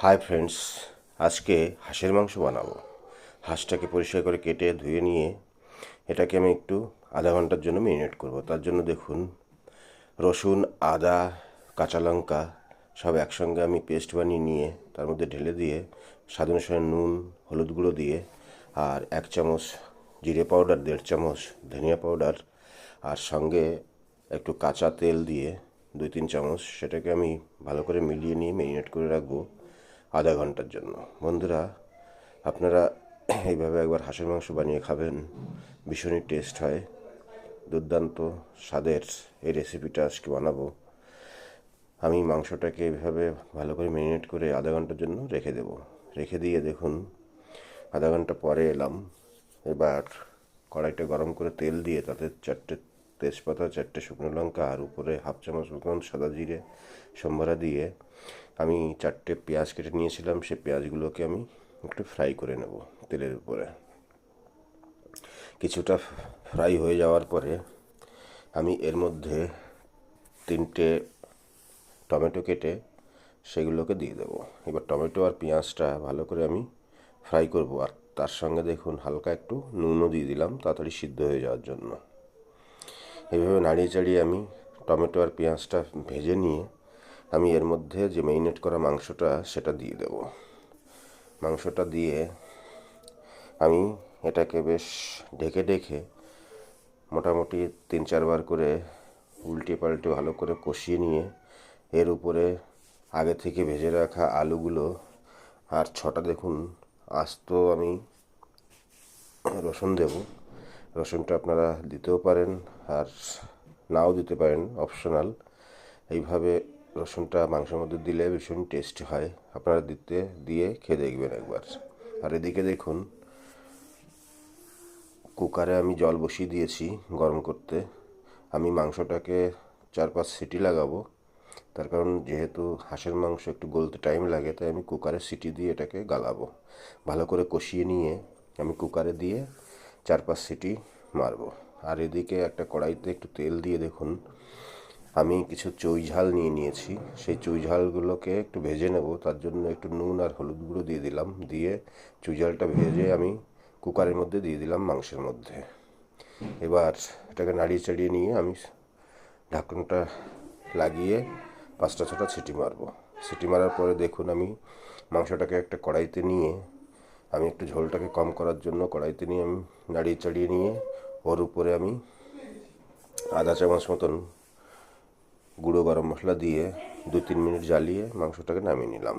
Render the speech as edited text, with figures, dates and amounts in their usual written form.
Hi friends, আজকে হাঁসের মাংস বানাবো। হাঁসটাকে পরিষ্কার করে কেটে ধুয়ে নিয়ে এটাকে আমি একটু আধা ঘন্টার জন্য মেরিনেট করব। তার জন্য দেখুন, রসুন, আদা, কাঁচা লঙ্কা সব একসঙ্গে আমি পেস্ট বানিয়ে নিয়ে তার মধ্যে ঢেলে দিয়ে স্বাদ অনুসারে নুন, হলুদ গুঁড়ো দিয়ে আর 1 চামচ জিরে পাউডার, 1.5 চামচ ধনিয়া পাউডার আর সঙ্গে একটু কাঁচা তেল দিয়ে 2-3 চামচ সেটাকে আমি ভালো করে মিলিয়ে নিয়ে মেরিনেট করে রাখবো আধা ঘন্টার জন্য। বন্ধুরা, আপনারা এইভাবে একবার হাঁসের মাংস বানিয়ে খাবেন, ভীষণই টেস্ট হয়, দুর্দান্ত স্বাদের এই রেসিপিটা আজকে বানাবো। আমি মাংসটাকে এইভাবে ভালো করে মেরিনেট করে আধা ঘন্টার জন্য রেখে দিয়ে দেখুন আধা ঘন্টা পরে এলাম। এবার কড়াইটা গরম করে তেল দিয়ে তাতে 4টে তেজপাতা, 4টে শুকনো লঙ্কা আর উপরে 1/2 চামচ মতন সাদা জিরে সম্বরা দিয়ে আমি 4টে পেঁয়াজ কেটে নিয়েছিলাম। সেই পেঁয়াজগুলোকে আমি একটু ফ্রাই করে নেব তেলের উপরে। কিছুটা ফ্রাই হয়ে যাওয়ার পরে আমি এর মধ্যে 3টে টমেটো কেটে সেগুলোকে দিয়ে দেবো। এবার টমেটো আর পেঁয়াজটা ভালো করে আমি ফ্রাই করব, আর তার সঙ্গে দেখুন হালকা একটু নুনও দিয়ে দিলাম তাড়াতাড়ি সিদ্ধ হয়ে যাওয়ার জন্য। এইভাবে নাড়িয়ে চাড়িয়ে আমি টমেটো আর পেঁয়াজটা ভেজে নিয়ে আমি এর মধ্যে যে ম্যারিনেট করা মাংসটা সেটা দিয়ে দেব। মাংসটা দিয়ে আমি এটাকে বেশ ঢেকে মোটামুটি 3-4 বার করে উল্টে পাল্টে ভালো করে কষিয়ে নিয়ে এর উপরে আগে থেকে ভেজে রাখা আলুগুলো আর 6টা দেখুন আস্ত আমি রসুন দেব। রসুনটা আপনারা দিতেও পারেন আর নাও দিতে পারেন, অপশনাল। এইভাবে রসুনটা মাংসের মধ্যে দিলে ভীষণ টেস্টি হয়, আপনারা দিয়ে খেয়ে দেখবেন একবার। আর এদিকে দেখুন কুকারে আমি জল বসিয়ে দিয়েছি গরম করতে। আমি মাংসটাকে 4-5 সিটি লাগাবো, তার কারণ যেহেতু হাঁসের মাংস একটু গলতে টাইম লাগে, তাই আমি কুকারে সিটি দিয়ে এটাকে গালাবো। ভালো করে কষিয়ে নিয়ে আমি কুকারে দিয়ে 4-5 সিটি মারবো। আর এদিকে একটা কড়াইতে একটু তেল দিয়ে দেখুন আমি কিছু চুই ঝাল নিয়েছি। সেই চুই ঝালগুলোকে একটু ভেজে নেব, তার জন্য একটু নুন আর হলুদ গুঁড়ো দিয়ে দিলাম। দিয়ে চুই ঝালটা ভেজে আমি কুকারের মধ্যে দিয়ে দিলাম মাংসের মধ্যে। এবার এটাকে নাড়িয়ে চাড়িয়ে নিয়ে আমি ঢাকনটা লাগিয়ে 5-6টা সিটি মারবো। সিটি মারার পরে দেখুন আমি মাংসটাকে একটা কড়াইতে নিয়ে আমি একটু ঝোলটাকে কম করার জন্য কড়াইতে নিয়ে আমি নাড়িয়ে চাড়িয়ে নিয়ে ওর উপরে আমি আধা চামচ মতন গুঁড়ো গরম মশলা দিয়ে 2-3 মিনিট জ্বালিয়ে মাংসটাকে নামিয়ে নিলাম।